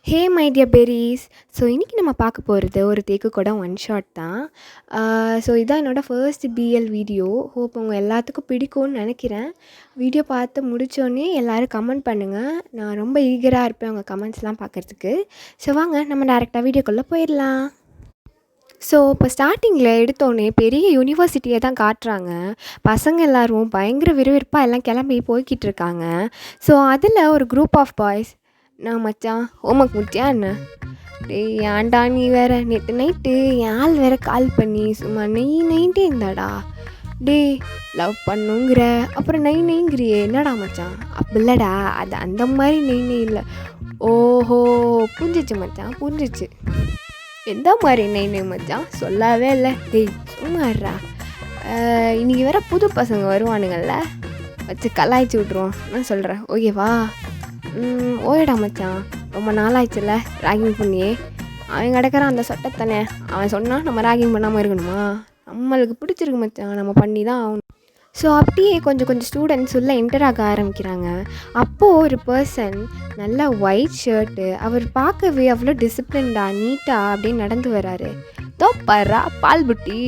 Hey my dear Peiris. So இன்றைக்கி நம்ம பார்க்க போகிறது ஒரு தேக்கு கூட ஒன் ஷாட் தான். ஸோ இதான் என்னோடய ஃபர்ஸ்ட் பிஎல் வீடியோ. ஹோப் உங்கள் எல்லாத்துக்கும் பிடிக்கும்னு நினைக்கிறேன். வீடியோ பார்த்து முடித்தோடனே எல்லோரும் கமெண்ட் பண்ணுங்கள். நான் ரொம்ப ஈகராக இருப்பேன் உங்கள் கமெண்ட்ஸ்லாம் பார்க்குறதுக்கு. ஸோ வாங்க நம்ம டேரெக்டாக வீடியோக்குள்ளே போயிடலாம். ஸோ இப்போ ஸ்டார்டிங்கில் எடுத்தோடனே பெரிய யூனிவர்சிட்டியை தான் காட்டுறாங்க. பசங்க எல்லோரும் பயங்கர விறுவிறுப்பாக எல்லாம் கிளம்பி போய்கிட்டு இருக்காங்க. ஸோ அதில் ஒரு குரூப் ஆஃப் பாய்ஸ், நான் மச்சான் ஹோம்ஒர்க் முடிச்சியா என்ன? டேய் ஏன்டா நீ வேறு நேற்று நைட்டு என் ஆள் வேறு கால் பண்ணி சும்மா நைன்ட்டே இருந்தாடா. டேய் லவ் பண்ணுங்கிற அப்புறம் நைங்கிறியே என்னடா மச்சான்? அப்படி இல்லைடா, அது அந்த மாதிரி நெய் இல்லை. ஓஹோ புரிஞ்சிச்சு மச்சான், புரிஞ்சிச்சு. எந்த மாதிரி நெய் மச்சான் சொல்லவே இல்லை. டேய் சும்மாடுறா. இன்றைக்கி வேறு புது பசங்க வருவானுங்கள்ல, வச்சு கலாய்ச்சி விட்ருவோம். நான் சொல்கிறேன் ஓகேவா? ஓயடா மச்சான், ரொம்ப நாளாச்சுல்ல ராகிங் பண்ணியே. அவன் கிடக்கிறான் அந்த சட்டத்தானே, அவன் சொன்னால் நம்ம ராகிங் பண்ணாமல் இருக்கணுமா? நம்மளுக்கு பிடிச்சிருக்கு மச்சான், நம்ம பண்ணி தான் ஆகணும். ஸோ அப்படியே கொஞ்சம் ஸ்டூடெண்ட்ஸ் உள்ளே என்டர் ஆக ஆரம்பிக்கிறாங்க. அப்போது ஒரு பர்சன் நல்லா ஒயிட் ஷர்ட்டு, அவர் பார்க்கவே அவ்வளோ டிசிப்ளின்டாக நீட்டாக அப்படியே நடந்து வராரு. தோப்பாரா பால் புட்டி.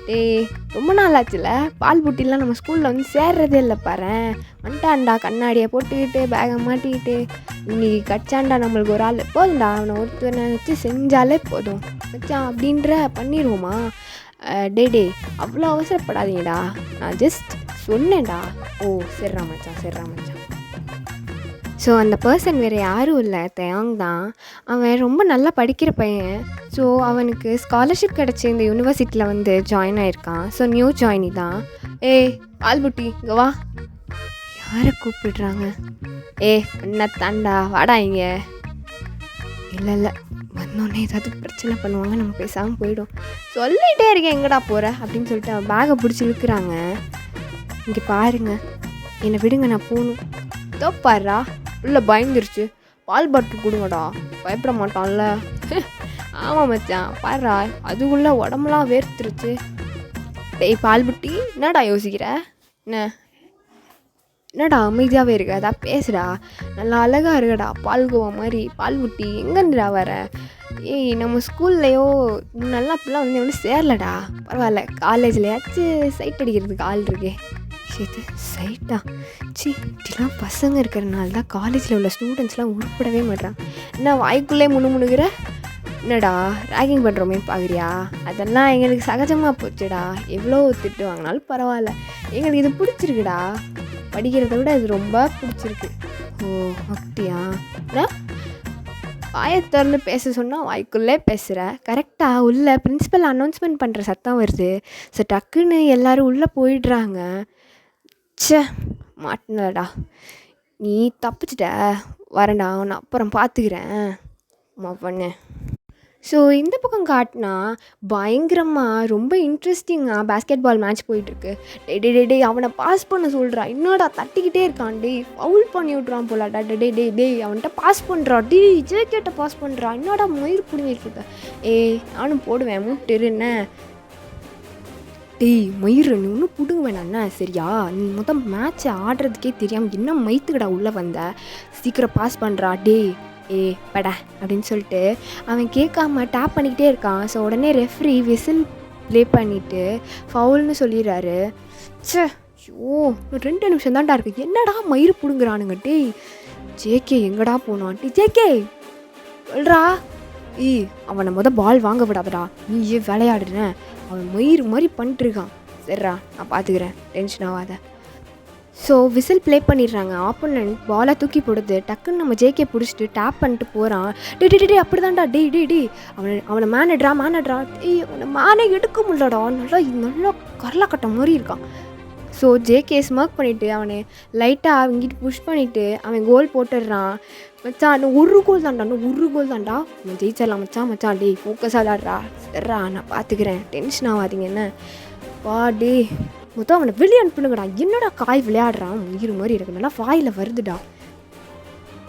டேய் ரொம்ப நாள் ஆச்சுல, பால் புட்டிலாம் நம்ம ஸ்கூலில் வந்து சேர்றதே இல்லை பாரேன். வந்துட்டான்டா கண்ணாடியை போட்டுக்கிட்டு பேகை மாட்டிக்கிட்டு. இன்னைக்கு கச்சாண்டா நம்மளுக்கு ஒரு ஆள் போதும்டா, அவனை ஒருத்தனை வச்சு செஞ்சாலே போதும் மச்சான் அப்படின்ற பண்ணிடுவோமா? டே அவ்வளோ அவசரப்படாதீங்கடா, நான் ஜஸ்ட் சொன்னேன்டா. ஓ சரிடா மச்சான், சரிடா மச்சான். ஸோ அந்த பர்சன் வேறு யாரும் இல்லை, தயாங் தான். அவன் ரொம்ப நல்லா படிக்கிற பையன். ஸோ அவனுக்கு ஸ்காலர்ஷிப் கிடச்சி இந்த யூனிவர்சிட்டியில் வந்து ஜாயின் ஆகிருக்கான். ஸோ நியூ ஜாயினி தான். ஏய் ஆல்புட்டி இங்கே வா. யாரை கூப்பிடுறாங்க? என்ன தாண்டா வாடா இங்கே. இல்லை வந்தோடனே ஏதாவது பிரச்சனை பண்ணுவாங்க, நம்ம பேசாமல் போயிடும். சொல்லிகிட்டே இருக்கேன் எங்கடா போகிற அப்படின்னு சொல்லிட்டு அவன் பேகை பிடிச்சி இழுக்கிறாங்க. இங்கே பாருங்க, என்னை விடுங்க நான் போகணும். தோப்பாடுறா உள்ள பயந்துருச்சு. பால் பாட்டில் கொடுங்கடா, பயப்பட மாட்டான்ல. ஆமாம் மச்சான் பாடுறா, அதுக்குள்ளே உடம்புலாம் வேர்த்துருச்சு. டேய் பால் புட்டி என்னடா யோசிக்கிற? என்னடா அமைதியாகவே இருக்க, அதான் பேசுடா. நல்லா அழகாக இருக்கடா பால்கோவா மாதிரி. பால் புட்டி எங்கேருந்துடா வர? ஏய் நம்ம ஸ்கூல்லையோ நல்லா அப்படிலாம் வந்து ஒன்றும் சேரலடா. பரவாயில்ல, காலேஜ்லையாச்சும் சைட் அடிக்கிறதுக்கு ஆள் இருக்கே. சரி சைட்டா சி, இப்படிலாம் பசங்க இருக்கிறனால தான் காலேஜில் உள்ள ஸ்டூடெண்ட்ஸ்லாம் உருப்படவே மாட்டாங்க. என்ன வாய்க்குள்ளே முணுமுணுகிற? என்னடா ராகிங் பண்ணுறோமே பார்க்குறியா? அதெல்லாம் எங்களுக்கு சகஜமாக போச்சுடா. எவ்வளோ திட்டு வாங்கினாலும் பரவாயில்ல, எங்களுக்கு இது பிடிச்சிருக்குடா. படிக்கிறத விட இது ரொம்ப பிடிச்சிருக்கு. ஓ அப்படியா? வாயை திறந்து பேச சொன்னால் வாய்க்குள்ளே பேசுகிற. கரெக்டாக உள்ளே பிரின்ஸிபல் அனௌன்ஸ்மெண்ட் பண்ணுற சத்தம் வருது. ஸோ டக்குன்னு எல்லோரும் உள்ளே போயிடுறாங்க. ச்சே மாட்டினடா, நீ தப்பிச்சிட்ட. வரேன்டா, நான் அப்புறம் பார்த்துக்கிறேன் பண்ணு. ஸோ இந்த பக்கம் காட்டினா பயங்கரமாக ரொம்ப இன்ட்ரெஸ்டிங்காக பேஸ்கெட் பால் மேட்ச் போயிட்டுருக்கு. டே அவனை பாஸ் பண்ண சொல்கிறா. என்னடா தட்டிக்கிட்டே இருக்கான். டே ஃபவுல் பண்ணி விட்றான் போலாடா. டே அவன்கிட்ட பாஸ் பண்ணுறா. ஜேகேட்ட பாஸ் பண்ணுறா. என்னடா மயிர் பிடிங்கிட்டு இருக்க? நானும் போடுவேன் மூட்டு என்ன. டேய் மயிர் நீ ஒன்றும் பிடுங்க வேணாண்ணா சரியா? நீ மொத்தம் மேட்ச்சை ஆடுறதுக்கே தெரியாமல் என்ன மயித்துக்கடா உள்ளே வந்த? சீக்கிரம் பாஸ் பண்ணுறா. படா அப்படின்னு சொல்லிட்டு அவன் கேட்காம டேப் பண்ணிக்கிட்டே இருக்கான். ஸோ உடனே ரெஃப்ரி விசில் ப்ளே பண்ணிவிட்டு ஃபவுல்னு சொல்லிடுறாரு. ச்சே ஐயோ 2 நிமிஷம் தான்டா இருக்குது, என்னடா மயிர் பிடுங்குறானுங்க. டேய் ஜேகே எங்கடா போனான்? ஜேகே சொல்கிறா. அவனை பால் வாங்க விடாதடா, நீ ஏன் விளையாடுறேன்? அவன் மயிர் மாதிரி பண்ணிட்டுருக்கான். சரிடா நான் பார்த்துக்கிறேன், டென்ஷன் ஆகாத. ஸோ விசில் ப்ளே பண்ணிடுறாங்க. ஆப்போனன்ட் பாலை தூக்கி போடுது. டக்குன்னு நம்ம ஜேகே பிடிச்சிட்டு டேப் பண்ணிட்டு போகிறான். டே அப்படி தான்டா. டே அவனை மேனட்ரா. அவனை மேனே எடுக்க முடியலடா. நல்லா கரலா கட்ட மாதிரி இருக்கான். ஸோ ஜேகே ஸ்மர்க் பண்ணிவிட்டு அவனை லைட்டாக அவங்கிட்டு புஷ் பண்ணிவிட்டு அவன் கோல் போட்டுடுறான். மச்சான் இன்னும் ஒரு கோல் தான்டா. அவன் ஜெயிச்சிடலாம் மச்சான். டே ஃபோக்கஸ் ஆடாடுறா. சரிடா நான் பார்த்துக்கிறேன், டென்ஷன் ஆகாதீங்க என்ன. டே மொத்தம் அவனை வெளியே அனுப்புனுங்கடா. என்னடா காய் விளையாடுறான், உயிர் மாதிரி இருக்கு, நல்லா வாயில் வருதுடா.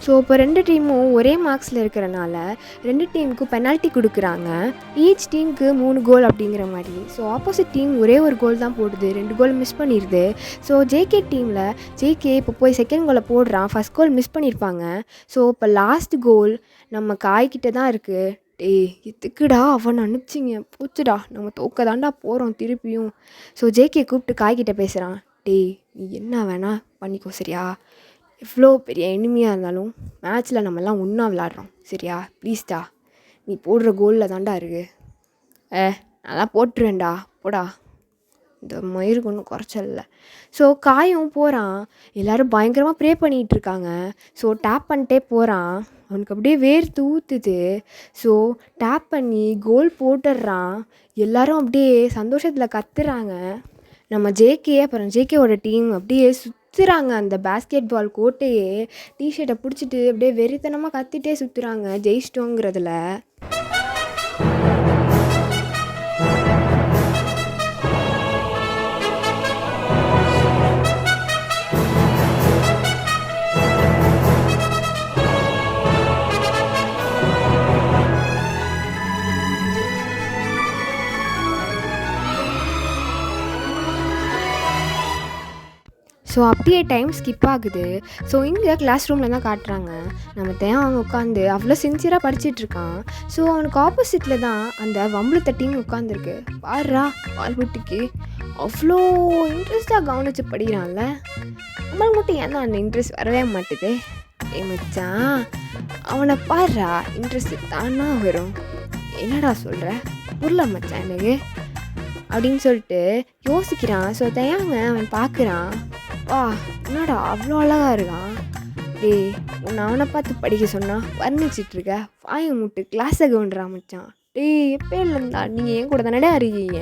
ஸோ இப்போ 2 டீமும் ஒரே மார்க்ஸில் இருக்கிறனால 2 டீமுக்கும் பெனால்ட்டி கொடுக்குறாங்க. ஈச் டீமுக்கு 3 கோல் அப்படிங்கிற மாதிரி. ஸோ ஆப்போசிட் டீம் ஒரே ஒரு கோல் தான் போடுது, 2 கோல் மிஸ் பண்ணிடுது. ஸோ ஜேகே டீமில் ஜேகே இப்போ போய் செகண்ட் கோலை போடுறான், ஃபஸ்ட் கோல் மிஸ் பண்ணியிருப்பாங்க. ஸோ இப்போ லாஸ்ட் கோல் நம்ம காய்கிட்ட தான் இருக்குது. டேய் எதுக்குடா அவனை அனுப்பிச்சிங்க, போச்சுடா நம்ம தோக்க தாண்டா போகிறோம் திருப்பியும். ஸோ ஜேகே கூப்பிட்டு காய்கிட்ட பேசுகிறான். டேய் நீ என்ன வேணால் பண்ணிக்கோ சரியா, எவ்வளோ பெரிய எனிமியாக இருந்தாலும் மேட்ச்சில் நம்மலாம் ஒன்றா விளாட்றோம் சரியா, ப்ளீஸ்டா நீ போடுற கோலில் தாண்டா இருக்குது. நல்லா போட்டுருவேன்டா போடா, இந்த மயிருக்கு ஒன்றும் குறைச்சல் இல்லை. ஸோ காயும் போகிறான், எல்லோரும் பயங்கரமாக ப்ரே பண்ணிகிட்ருக்காங்க. ஸோ டேப் பண்ணிட்டே போகிறான், அவனுக்கு அப்படியே வேர்த்து ஊற்றுது. ஸோ டேப் பண்ணி கோல் போட்டுடுறான். எல்லோரும் அப்படியே சந்தோஷத்தில் கத்துறாங்க. நம்ம ஜேகே அப்புறம் ஜேகேவோட டீம் அப்படியே சுற்றுறாங்க அந்த பேஸ்கெட் பால் கோட்டையே. டிஷர்ட்டை பிடிச்சிட்டு அப்படியே வெறித்தனமாக கத்திட்டே சுற்றுறாங்க ஜெயிச்சிட்டோங்கிறதுல. ஸோ அப்படியே டைம் ஸ்கிப் ஆகுது. ஸோ இங்கே கிளாஸ் ரூமில் தான் காட்டுறாங்க. நம்ம அவங்க உட்காந்து அவ்வளோ சின்சியராக படிச்சிட்ருக்கான். ஸோ அவனுக்கு ஆப்போசிட்டில் தான் அந்த வம்புழுத்த டீம் உட்காந்துருக்கு. பாடுறா பால்புட்டிக்கு அவ்வளோ இன்ட்ரெஸ்ட்டாக கவனித்து படிக்கிறான்ல, நம்மளுக்கு மட்டும் ஏன்னா அந்த இன்ட்ரெஸ்ட் வரவே மாட்டுது. மச்சான் அவனை பாடுறா, இன்ட்ரெஸ்ட் தானா வரும். என்னடா சொல்கிற, புரியல மச்சான் எனக்கு அப்படின்னு சொல்லிட்டு யோசிக்கிறான். ஸோ தயாங்க அவன் பார்க்குறான், வா என்னடா அவ்வளோ அழகாக இருக்கான், டேய் உன்னை அவனை பார்த்து படிக்க சொன்னால் வர்ணிச்சிட்ருக்க, வாயை மூட்டு கிளாஸை கவுண்டுறா மச்சான். டேய் எப்போலேருந்தா நீங்கள் என் கூட தானடா இருக்கீங்க,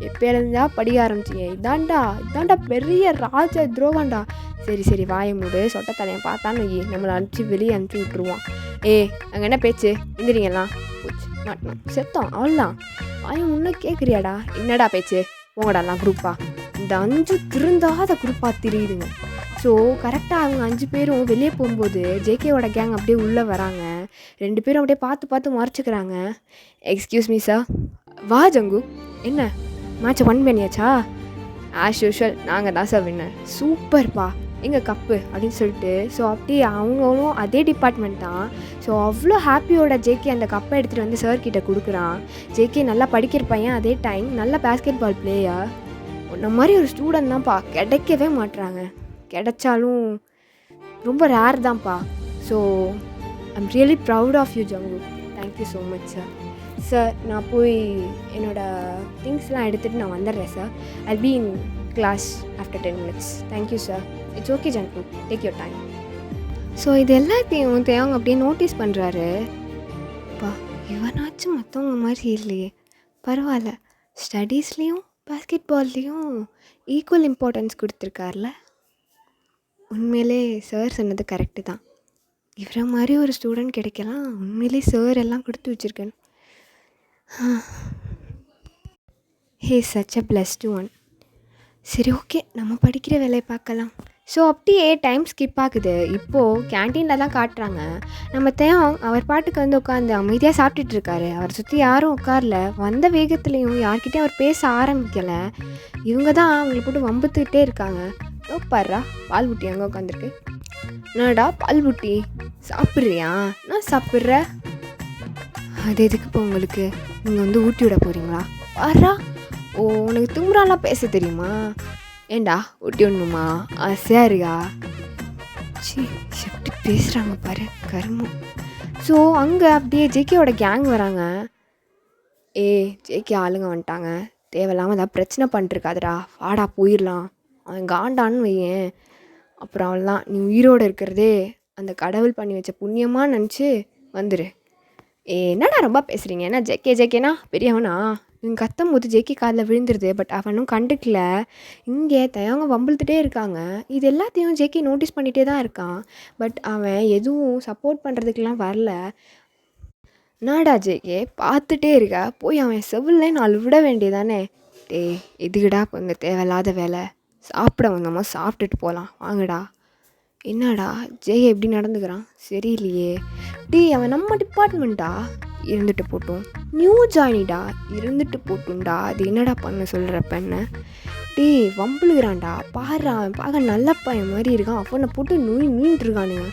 எப்போலேருந்தா படிக்க ஆரம்பிச்சிங்க, இதாண்டா பெரிய ராஜ துரோகம்டா. சரி சரி வாயை மூடு, சொட்ட தலையை பார்த்தான்னு நம்மளை அனுப்பிச்சி வெளியே அனுப்பிச்சி விட்ருவான். அங்கே என்ன பேச்சு, எந்திரிங்கலாம் போச்சு மாட்டோம் செத்தோம் அவ்வளோதான். வாயை முன்னே கேட்குறியாடா, என்னடா பேச்சு போங்கடாலாம் குரூப்பா. இந்த 5 திருந்தாத குரூப்பாக தெரியுதுங்க. ஸோ கரெக்டாக அவங்க 5 பேரும் வெளியே போகும்போது ஜேகேவோட கேங் அப்படியே உள்ளே வராங்க. 2 பேரும் அப்படியே பார்த்து மறைச்சிக்கிறாங்க. Excuse me sir. வா ஜங்கு, என்ன மேட்சை ஒன் பண்ணியாச்சா? ஆஸ் யூஷுவல் நாங்கள் தான் சார் வின்னர். சூப்பர்ப்பா, எங்கள் கப்பு அப்படின்னு சொல்லிட்டு. ஸோ அப்படியே அவங்களும் அதே டிபார்ட்மெண்ட் தான். ஸோ அவ்வளோ ஹாப்பியோட ஜேகே அந்த கப்பை எடுத்துகிட்டு வந்து சார்கிட்ட கொடுக்குறான். ஜேகே நல்லா படிக்கிற பையன், அதே டைம் நல்ல பேஸ்கெட் பால் பிளேயர். உன்ன மாதிரி ஒரு ஸ்டூடெண்ட் தான்ப்பா கிடைக்கவே மாட்டுறாங்க, கிடைச்சாலும் ரொம்ப ரேர் தான்ப்பா. So I'm really proud of you ஜங்கு. Thank you so much sir. Sir நான் போய் என்னோடய திங்ஸ்லாம் எடுத்துகிட்டு நான் வந்துடுறேன் sir. I'll be in class after 10 minutes. Thank you sir. It's okay ஜங்கு, டேக் யுவர் டைம். ஸோ இது எல்லாத்தையும் தேவங்க அப்படியே நோட்டீஸ் பண்ணுறாரு. அப்பா இவனாச்சும் மற்றவங்க மாதிரி இல்லையே, பரவாயில்ல ஸ்டடீஸ்லேயும் பேஸ்கெட் பால்லேயும் ஈக்குவல் இம்பார்ட்டன்ஸ் கொடுத்துருக்கார்ல. உண்மையிலே சார் சொன்னது கரெக்டு தான், இவரை மாதிரி ஒரு ஸ்டூடெண்ட் கிடைக்கலாம். உண்மையிலே சார் எல்லாம் கொடுத்து வச்சுருக்கேன். ஹே சச் அ பிளஸ்டு ஒன். சரி ஓகே, நம்ம படிக்கிற வேலையை பார்க்கலாம். ஸோ அப்படியே டைம் ஸ்கிப் ஆகுது. இப்போது கேன்டீனில் தான் காட்டுறாங்க. நம்ம அவர் பாட்டுக்கு வந்து உட்காந்து அமைதியாக சாப்பிட்டுட்ருக்காரு. அவரை சுற்றி யாரும் உட்காரல. வந்த வேகத்துலேயும் யார்கிட்டையும் அவர் பேச ஆரம்பிக்கலை. இவங்க தான் அவங்களை போட்டு வம்புத்துக்கிட்டே இருக்காங்க. பாடுறா பால்புட்டி அங்கே உட்காந்துருக்கு. என்னடா பால்புட்டி சாப்பிட்றியா? நான் சாப்பிட்ற. அது எதுக்கு இப்போ உங்களுக்கு, நீங்கள் வந்து ஊட்டி விட போகிறீங்களா? பாடுறா, ஓ உனக்கு திமுறாலாம் பேச தெரியுமா? ஏண்டா ஊட்டி விடணுமா, ஆசையாக இருக்கா? சி எப்படி பேசுகிறாங்க பாரு கருமம். ஸோ அங்கே அப்படியே ஜேகேவோட கேங் வராங்க. ஜேகே ஆளுங்க வந்துட்டாங்க, தேவையில்லாமல் ஏதாவது பிரச்சனை பண்ணிட்டுருக்காதடா, வாடா போயிடலாம். அவன் காண்டான்னு வையேன், அப்புறம் அவள்லாம் நீ உயிரோடு இருக்கிறதே அந்த கடவுள் பண்ணி வச்ச புண்ணியமாக நினச்சி வந்துரு. என்னடா ரொம்ப பேசுகிறீங்க, என்ன ஜேகேனா பெரியவனா? இவங்க கத்தும் போது ஜேகே காதில் விழுந்துருது. பட் அவனும் கண்டுக்கல. இங்கே தயவங்க வம்பிழுத்துட்டே இருக்காங்க. இது எல்லாத்தையும் ஜேகே நோட்டீஸ் பண்ணிகிட்டே தான் இருக்கான். பட் அவன் எதுவும் சப்போர்ட் பண்ணுறதுக்கெலாம் வரல. நாடா ஜேகே பார்த்துட்டே இருக்கா, போய் அவன் செவிலே 4 விட வேண்டியதானே. எதுக்குடா இப்போ இங்கே தேவையில்லாத வேலை, சாப்பிட வந்தோமா சாப்பிட்டுட்டு போகலாம் வாங்கடா. என்னடா ஜெய எப்படி நடந்துக்கிறான் சரியில்லையே. டேய் அவன் நம்ம டிபார்ட்மெண்ட்டா, இருந்துட்டு போட்டும். நியூ ஜாயினிடா, இருந்துட்டு போட்டும்டா. அது என்னடா பண்ண சொல்கிறப்ப என்ன. டேய் வம்புழுகிறான்டா பாரு, அவன் பார்க்க நல்ல பையன் மாதிரி இருக்கான். அவனை போட்டு நுயின்ட்டு இருக்கானுங்க.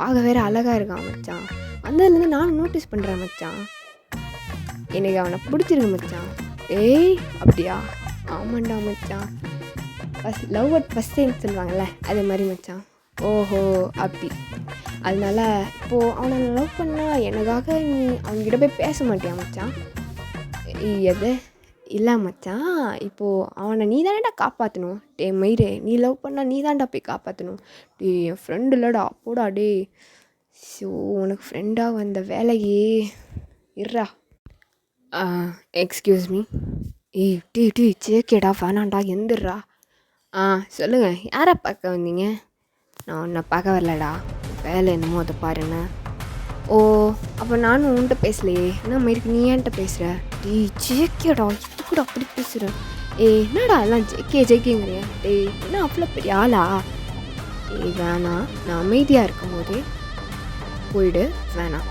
பார்க்க வேறு அழகாக இருக்கான் மச்சான். வந்ததுலேருந்து நானும் நோட்டீஸ் பண்ணுறேன் மச்சான். எனக்கு அவனை பிடிச்சிருக்கு மச்சான். ஏய் அப்படியா? ஆமாண்டா மச்சான். லவ் அட் ஃபஸ்ட் டைம் சொல்லுவாங்கள்ல, அது மாதிரி மச்சான். ஓஹோ அப்படி. அதனால இப்போது அவனை லவ் பண்ணால் எனக்காக நீ அவங்ககிட்ட போய் பேச மாட்டியா மச்சான்? எது இல்லை மச்சான், இப்போது அவனை நீ தானேடா காப்பாற்றணும். டே மயிறு, நீ லவ் பண்ணால் நீ தான்டா போய் காப்பாற்றணும். டே என் ஃப்ரெண்டு இல்லைடா போடா. டே ஸோ உனக்கு ஃப்ரெண்டாக வந்த வேலையே இருறா. Excuse me. டீ சேக்கேடா வேணாண்டா எந்திரா. சொல்லுங்கள், யாரை பார்க்க வந்தீங்க? நான் உன்னை பார்க்க வரலடா, வேலை என்னமோ அதை பாருண்ணே. ஓ அப்போ நானும் உன்கிட்ட பேசலையே, என்ன மாதிரி நீ என்கிட்ட பேசுகிற? ஜேக்கேடா இது கூட அப்படி பேசுகிறேன். என்னடா எல்லாம் ஜேக்கேங்கிறியா? என்ன அவ்வளோ பெரிய ஆளா? வேணாம், நான் அமைதியாக இருக்கும்போது போயிடு, வேணாம்.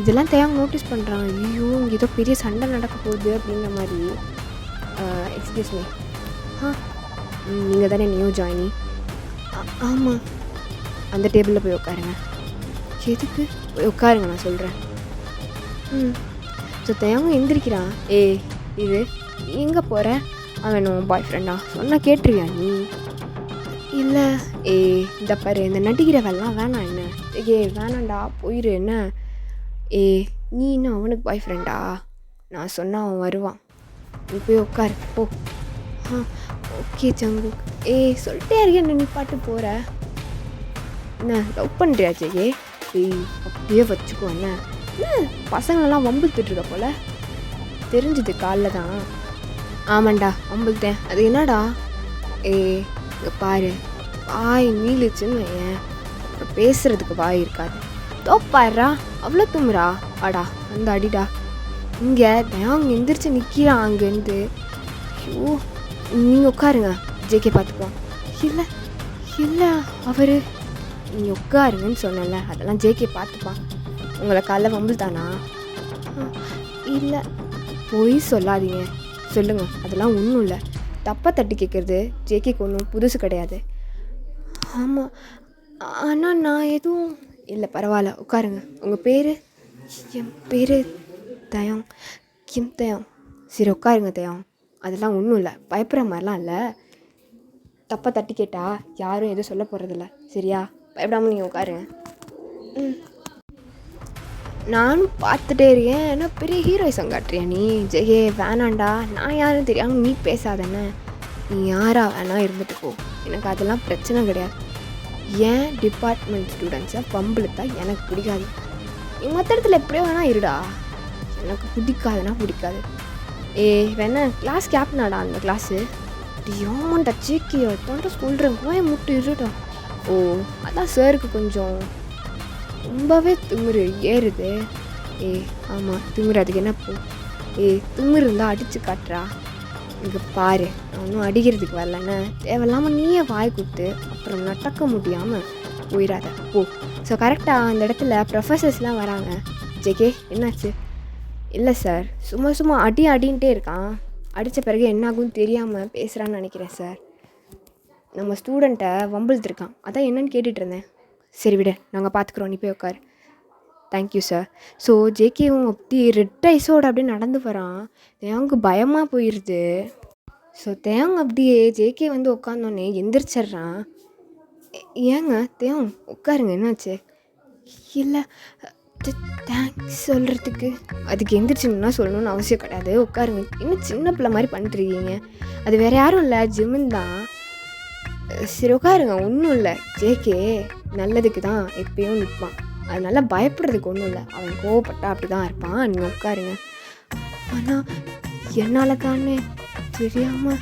இதெல்லாம் தேவை நோட்டீஸ் பண்ணுறாங்க. ஐயோ இங்கே ஏதோ பெரிய சண்டை நடக்க போகுது அப்படின்ற மாதிரி. Excuse me. நீங்கள் தானே நியூ ஜாயினி? ஆமாம். அந்த டேபிளில் போய் உட்காருங்க. எதுக்கு? போய் உட்காருங்க, நான் சொல்கிறேன். ஸோ தேவங்க எந்திரிக்கிறான். இது எங்கே போகிற? அவன் உன் பாய் ஃப்ரெண்டா? சொன்னால் கேட்டுருவியா நீ? இல்லை. இந்த பாரு, இந்த நடிக்கிற வேலைலாம் வேணாம். என்ன வேணாண்டா, போயிரு. என்ன நீ இன்னும் அவனுக்கு பாய் ஃப்ரெண்டா? நான் சொன்னால் அவன் வருவான். நீ போய் உட்காரு போ. ஓகே சங்கு. சொல்லிட்டே இருக்கேன், நீ பாட்டு போகிற. என்ன லவ் பண்ணுறியா ஜெயே? அப்படியே வச்சுக்கோ. என்ன பசங்களெல்லாம் வம்புத்துட்ருக்க போல தெரிஞ்சுது காலைல தான். ஆமாண்டா வம்புத்தேன். அது என்னடா? இங்கே பாரு, வாய் நீளுச்சுன்னு ஏன் அப்புறம் பேசுகிறதுக்கு வாய் இருக்காது. தோப்பாடுறா, அவ்வளோ தும்முறா. வாடா அந்த அடிடா. இங்கே தயாங்க எந்திரிச்சு நிற்கிறான் அங்கேருந்து. ஐயோ நீங்கள் உட்காருங்க, ஜேகே பார்த்துக்குவோம். இல்லை இல்லை அவர் நீங்கள் உட்காருங்கன்னு சொன்னல, அதெல்லாம் ஜேகே பார்த்துப்பான். உங்களை காலைல வம்புல் தானா? இல்லை போய் சொல்லாதீங்க, சொல்லுங்கள். அதெல்லாம் ஒன்றும் இல்லை. தப்பாக தட்டி கேட்குறது ஜேகேக்கு ஒன்றும் புதுசு கிடையாது. ஆமாம், ஆனால் நான் எதுவும் இல்லை. பரவாயில்ல, உட்காருங்க. உங்கள் பேர்? என் பேர் தயம். கிம் தயம். சரி உட்காருங்க தயம். அதெல்லாம் ஒன்றும் இல்லை, பயப்படுற மாதிரிலாம் இல்லை. தப்பாக தட்டி கேட்டால் யாரும் எதுவும் சொல்ல போகிறதில்ல, சரியா? பயப்படாமல் நீங்கள் உட்காருங்க. நானும் பார்த்துட்டே இருக்கேன். ஏன்னா பெரிய ஹீரோயிசம் காட்டுறியா நீ? ஜெயே வேணாண்டா, நான் யாரும் தெரியாமல் நீ பேசாதானே. நீ யாரா வேணா இருந்துட்டு போ, எனக்கு அதெல்லாம் பிரச்சனை கிடையாது. ஏன் டிபார்ட்மெண்ட் ஸ்டூடெண்ட்ஸை பம்புழுத்தா எனக்கு பிடிக்காது. நீ மற்ற இடத்துல எப்படியோ வேணா இருடா, எனக்கு பிடிக்காதுன்னா பிடிக்காது. வேணா கிளாஸ் கேப்னாடா அந்த கிளாஸு. ஆமாண்டா ஜேக்கியோ தொண்டை சொல்கிறேன், போய் முட்டு இருடா. ஓ அதான் சாருக்கு கொஞ்சம் ரொம்பவே திமிரு ஏறுது. ஆமாம் திமிரு, அதுக்கு என்ன போ. திமிரு இருந்தால் அடித்து காட்டுறா. இங்கே பாரு, நான் ஒன்றும் அடிக்கிறதுக்கு வரலன்னு தேவையில்லாமல் நீயே வாய் கொடுத்து அப்புறம் நடக்க முடியாமல் போயிடாத போ. ஸோ கரெக்டாக அந்த இடத்துல ப்ரொஃபஸர்ஸ்லாம் வராங்க. ஜேகே என்னாச்சு? இல்லை சார், சும்மா அடின்ட்டே இருக்கான். அடித்த பிறகு என்னாகும்னு தெரியாமல் பேசுகிறான்னு நினைக்கிறேன் சார். நம்ம ஸ்டூடெண்ட்டை வம்பிழுத்துருக்கான், அதான் என்னன்னு கேட்டுட்டு இருந்தேன். சரி விட, நாங்கள் பார்த்துக்குறோம், நீ போய் உட்காரு. Thank you sir. ஸோ ஜேகேவும் அப்படி ரெட் ஐஸோடு அப்படியே நடந்து வரான். தேங்கு பயமாக போயிடுது. ஸோ தேங்க அப்படியே ஜேகே வந்து உட்காந்தோன்னே எந்திரிச்சிட்றான். ஏங்க தேவ் உட்காருங்க, என்னாச்சு? இல்லை தேங்க்ஸ் சொல்கிறதுக்கு அதுக்கு எந்திரிச்சிங்கன்னா சொல்லணும்னு அவசியம் கிடையாது, உட்காருங்க. இன்னும் சின்ன பிள்ளை மாதிரி பண்ணிட்டுருக்கீங்க. அது வேறு யாரும் இல்லை, ஜிமின் தான். சரி உட்காருங்க, ஒன்றும் இல்லை. ஜேகே நல்லதுக்கு தான் எப்பயும் நிற்பான், அதனால பயப்படுறதுக்கு ஒன்றும் இல்லை. அவன் கோவப்பட்டா அப்படி தான் இருப்பான். நீங்கள் உட்காருங்க. ஆனால் என்னால் தானே தெரியாமல்.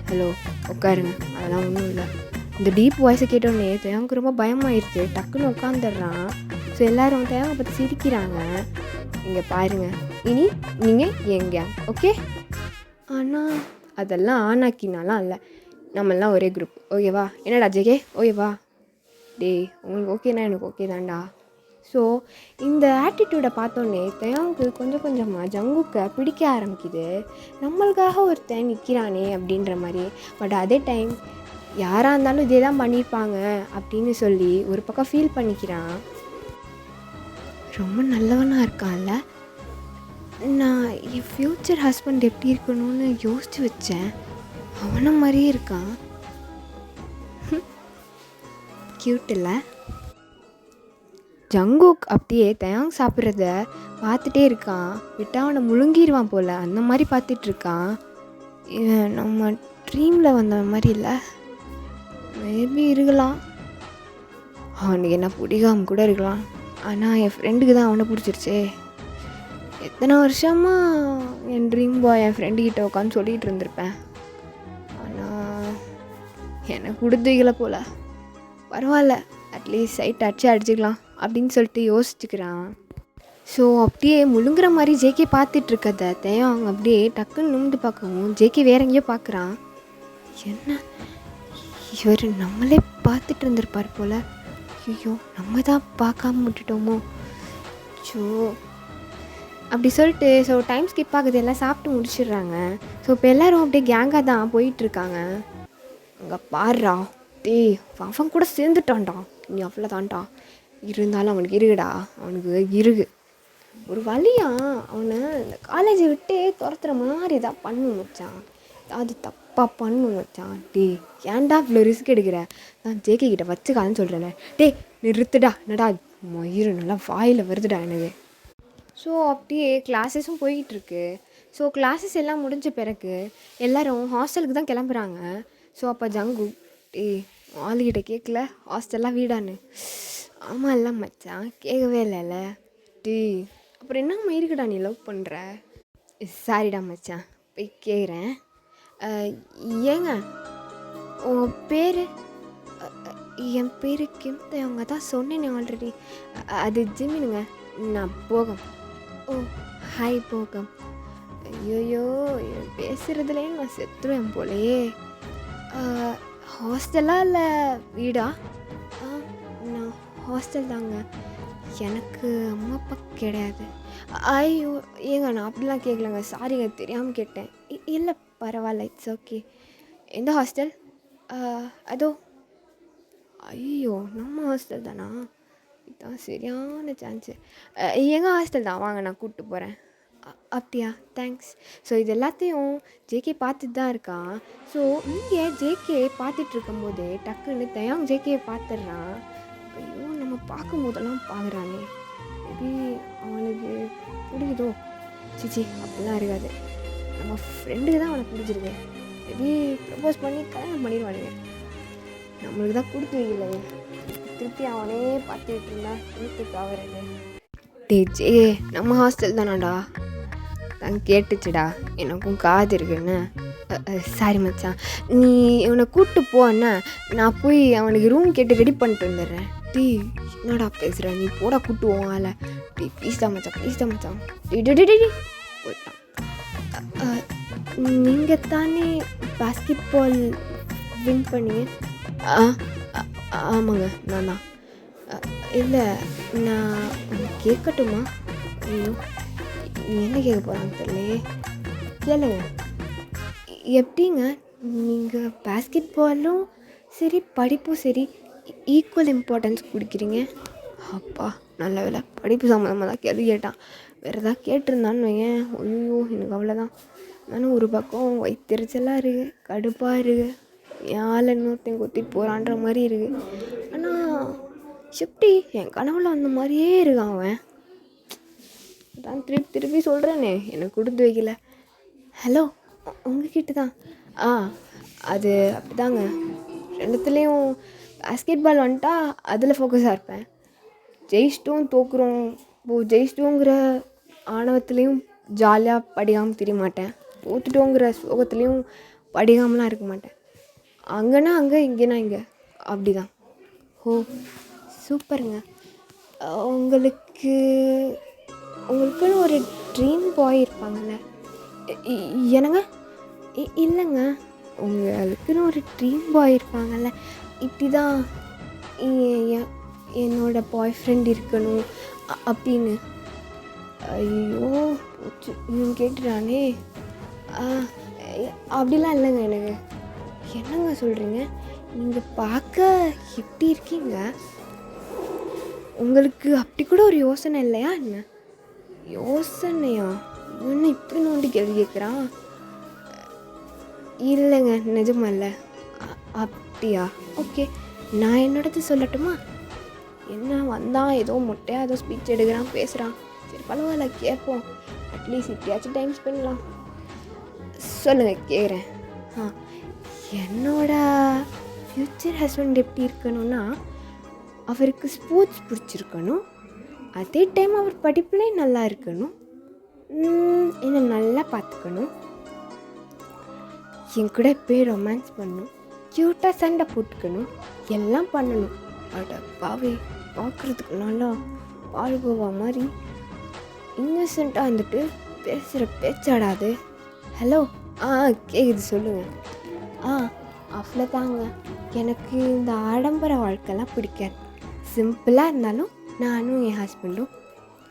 ஹலோ உட்காருங்க, அதெல்லாம் ஒன்றும் இல்லை. இந்த டீப் வாய்ஸை கேட்டோடனே தேவனுக்கு ரொம்ப பயமாயிருச்சு. டக்குன்னு உட்காந்துடுறான். ஸோ எல்லோரும் தேவனை பற்றி சிரிக்கிறாங்க. இங்கே பாருங்கள், இனி நீங்கள் எங்க ஓகே? ஆனால் அதெல்லாம் ஆனாக்கினாலாம் இல்லை, நம்மளாம் ஒரே குரூப், ஓகேவா? என்னடா ஜேகே ஓகேவா? டேய் உங்களுக்கு ஓகேனா எனக்கு ஓகே தான்டா. ஸோ இந்த ஆட்டிடியூடை பார்த்தோன்னே தயாங்க்கு கொஞ்சம் கொஞ்சமாக ஜங்குக்கை பிடிக்க ஆரம்பிக்குது. நம்மளுக்காக ஒருத்தன் நிற்கிறானே அப்படின்ற மாதிரி. பட் அதே டைம் யாராக இருந்தாலும் இதே தான் பண்ணியிருப்பாங்க அப்படின்னு சொல்லி ஒரு பக்கம் ஃபீல் பண்ணிக்கிறான். ரொம்ப நல்லவனாக இருக்கான்ல. நான் என் ஃப்யூச்சர் ஹஸ்பண்ட் எப்படி இருக்கணும்னு யோசித்து வச்சேன். அவனை மாதிரியே இருக்கான். க்யூட் இல்லை? ஜங்குக் அப்படியே தயாங் சாப்பிட்றத பார்த்துட்டே இருக்கான். விட்டால் அவனை முழுங்கிடுவான் போல், அந்த மாதிரி பார்த்துட்ருக்கான். நம்ம ட்ரீமில் வந்த மாதிரி இல்லை, மேபி இருக்கலாம். அவனுக்கு என்ன பிடிக்காம கூட இருக்கலாம். ஆனால் என் ஃப்ரெண்டுக்கு தான் அவனை பிடிச்சிருச்சே. எத்தனை வருஷமாக என் ட்ரீம் பாய் என் ஃப்ரெண்டுக்கிட்ட உட்காந்து சொல்லிகிட்டு இருந்திருப்பேன். ஆனால் எனக்கு கொடுத்து வைக்கல போல். பரவாயில்ல, அட்லீஸ்ட் சைட் அடிச்சுக்கலாம் அப்படின்னு சொல்லிட்டு யோசிச்சுக்கிறான். ஸோ அப்படியே முழுங்குற மாதிரி ஜேகே பார்த்துட்ருக்கத தயாங் அப்படியே டக்குன்னு நிமிந்து பார்க்கவும் ஜேகே வேற எங்கேயோ பார்க்குறான். என்ன இவர் நம்மளே பார்த்துட்டு இருந்திருப்பார் போல். ஐயோ நம்ம தான் பார்க்காம விட்டுட்டோமோ. ஸோ அப்படி சொல்லிட்டு ஸோ டைம் ஸ்கிப் ஆகுது, எல்லாம் சாப்பிட்டு முடிச்சிடுறாங்க. ஸோ இப்போ எல்லோரும் அப்படியே கேங்காக தான் போயிட்டுருக்காங்க. அங்கே பாடுறா, டேய் அவன் கூட சேர்ந்துட்டான்டா, நீ அவ்வளோ தான்டா. இருந்தாலும் அவனுக்கு இருக்குடா, அவனுக்கு இருக்கு ஒரு வழியா. அவனை இந்த காலேஜை விட்டே துரத்துற மாதிரி தான் பண்ணு வச்சான். அது தப்பாக பண்ணு வச்சான். டே ஏன்டா இவ்வளோ ரிஸ்க் எடுக்கிற? நான் ஜேகே கிட்ட வச்சுக்காதுன்னு சொல்கிறேன்ல. டே நிறுத்துடா, என்னடா மயிறு நல்லா வாயில் வருதுடா எனக்கு. ஸோ அப்படியே கிளாஸஸும் போயிட்டுருக்கு. ஸோ கிளாஸஸ் எல்லாம் முடிஞ்ச பிறகு எல்லோரும் ஹாஸ்டலுக்கு தான் கிளம்புறாங்க. ஸோ அப்போ ஜங்கு, டே ஆளுகிட்ட கேட்கல ஹாஸ்டல்லாம் வீடான்னு. ஆமாம் இல்லை மச்சான், கேட்கவே இல்லைல்ல. டே அப்புறம் என்ன மயிருக்குடா நீ லவ் பண்ணுற? சாரிடா மச்சான், போய் கேட்குறேன். ஏங்க உங்கள் பேர்? என் பேர் கிம்தை, அவங்க தான் சொன்னேனே ஆல்ரெடி. அது ஜிம்மினுங்க, நான் போகம். ஓ ஹாய் போகம். ஐயோயோ பேசுகிறதுலே நான் செத்துருவேன் போலையே. ஹாஸ்டலா இல்லை வீடா? நான் ஹாஸ்டல் தாங்க, எனக்கு அம்மா அப்பா கிடையாது. ஐயோ ஏங்க நான் அப்படிலாம் கேட்கலங்க, சாரிங்க தெரியாமல் கேட்டேன். இல்லை பரவாயில்ல, இட்ஸ் ஓகே. எந்த ஹாஸ்டல்? அதோ. ஐயோ நம்ம ஹாஸ்டல் தானா? இதுதான் சரியான சான்ஸு. எங்கள் ஹாஸ்டல் தான், வாங்க நான் கூப்பிட்டு போகிறேன். அப்படியா, தேங்க்ஸ். ஸோ இது எல்லாத்தையும் ஜேகே பார்த்துட்டு தான் இருக்கான். ஸோ இங்கே ஜேகே பார்த்துட்டு இருக்கும்போது டக்குன்னு தயாங் ஜேகேயை பார்த்துட்றான். ஐயோ நம்ம பார்க்கும் போதெல்லாம் பார்க்குறானே, மேபி அவனுக்கு பிடிக்குதோ? சிச்சி அப்படிலாம் இருக்காது, நம்ம ஃப்ரெண்டுக்கு தான் அவனை பிடிச்சிருக்கு. மேபி ப்ரப்போஸ் பண்ணி கல்யாணம் பண்ணிடுவானுங்க. நம்மளுக்கு தான் கொடுத்து வைக்கலையே, திருப்பி அவனே பார்த்துக்கிட்டு இருந்தா வீட்டுக்கு ஆகிறது. டே ஜே நம்ம ஹாஸ்டல் தானாடா? தான் கேட்டுச்சுடா, எனக்கும் காது இருக்குன்னு. சாரி மச்சான், நீ இவனை கூப்பிட்டு போன்னா நான் போய் அவனுக்கு ரூம் கேட்டு ரெடி பண்ணிட்டு வந்துடுறேன். டீ என்னடா பேசுகிற, நீ போடா கூப்பிட்டுவோம் ஆளை. டீ ப்ளீஸ் தான் மச்சான், ப்ளீஸ் தான் மச்சான். டி போயிட்டான். நீங்கள் தானே பாஸ்கெட் பால் வின் பண்ணீங்க? ஆமாங்க நான் தான். இல்லை நான் கேட்கட்டுமா? ஐயோ என்ன கேட்க போகிறான்னு தெரியலையே. கேளுங்க. எப்படிங்க நீங்கள் பாஸ்கெட் பாலும் சரி படிப்பும் சரி ஈக்குவல் இம்பார்ட்டன்ஸ் கொடுக்குறீங்க? அப்பா நல்ல வேலை, படிப்பு சம்மந்தமாக தான் கேள்வி கேட்டான். வேறு எதாவது கேட்டிருந்தான்னு வையன், ஐயோ எனக்கு அவ்வளோதான். நானும் ஒரு பக்கம் வைத்தறிச்சலாக இருக்குது, கடுப்பாக இருக்குது, என் ஆள் இன்னொருத்தையும் கொத்திட்டு போகிறான்ற மாதிரி இருக்குது. ஆனால் எப்படி என் கனவுல அந்த மாதிரியே இருக்கான் அவன். தான் திருப்பி சொல்கிறேனே, எனக்கு கொடுத்து வைக்கல. ஹலோ உங்ககிட்ட தான். அது அப்படி தாங்க, ரெண்டுத்துலேயும் பாஸ்கெட் பால் வந்துட்டா அதில் ஃபோக்கஸாக இருப்பேன். ஜெயிச்சிட்டும் தோக்குறோம், இப்போது ஜெயிச்சிட்டோங்கிற ஆணவத்துலேயும் ஜாலியாக படிக்காமல் தெரிய மாட்டேன், தோத்துட்டோங்கிற சோகத்துலேயும் படிக்காமலாம் இருக்க மாட்டேன். அங்கேனா அங்கே, இங்கேனா இங்கே, அப்படி தான். ஓ சூப்பருங்க. உங்களுக்குன்னு ஒரு ட்ரீம் பாய் இருப்பாங்கள்ல? என்னங்க? இல்லைங்க, உங்களுக்குன்னு ஒரு ட்ரீம் பாய் இருப்பாங்கள்ல, இப்படி தான் என்னோட பாய் ஃப்ரெண்ட் இருக்கணும் அப்படின்னு. ஐயோ போச்சு, இவன் கேட்டுறானே. அப்படிலாம் இல்லைங்க. எனக்கு என்னங்க சொல்கிறீங்க? நீங்கள் பார்க்க எப்படி இருக்கீங்க? உங்களுக்கு அப்படி கூட ஒரு யோசனை இல்லையா என்ன? யோசனையா? இவன் இப்படி நோண்டி கேள்வி கேட்குறான். இல்லைங்க, நிஜமா இல்லை. அப்படியா? ஓகே, நான் என்னோடது சொல்லட்டுமா? என்ன வந்தான், ஏதோ மொட்டையாக ஏதோ ஸ்பீச் எடுக்கிறான், பேசுகிறான். சரி பரவாயில்ல, கேட்போம். அட்லீஸ்ட் இப்படியாச்சும் டைம் ஸ்பெண்ட் பண்ணலாம். சொல்லுங்கள், கேட்குறேன். என்னோட ஃப்யூச்சர் ஹஸ்பண்ட் எப்படி இருக்கணும்னா, அவருக்கு ஸ்போர்ட்ஸ் பிடிச்சிருக்கணும், அதே டைம் அவர் படிப்புலேயும் நல்லா இருக்கணும், என்னை நல்லா பார்த்துக்கணும், என் கூட போய் ரொமான்ஸ் பண்ணணும், க்யூட்டாக சண்டை போட்டுக்கணும், எல்லாம் பண்ணணும். அட பாவே, பார்க்குறதுக்கு நல்லா பால்கோவா மாதிரி இன்னசென்ட்டாக இருந்துட்டு பேசுகிற பேச்சாடாது. ஹலோ, கேக்குது, சொல்லுங்கள். அவ்வளோதாங்க. எனக்கு இந்த ஆடம்பர வாழ்க்கைலாம் பிடிக்காது. சிம்பிளாக இருந்தாலும் நானும் என் ஹஸ்பண்டும்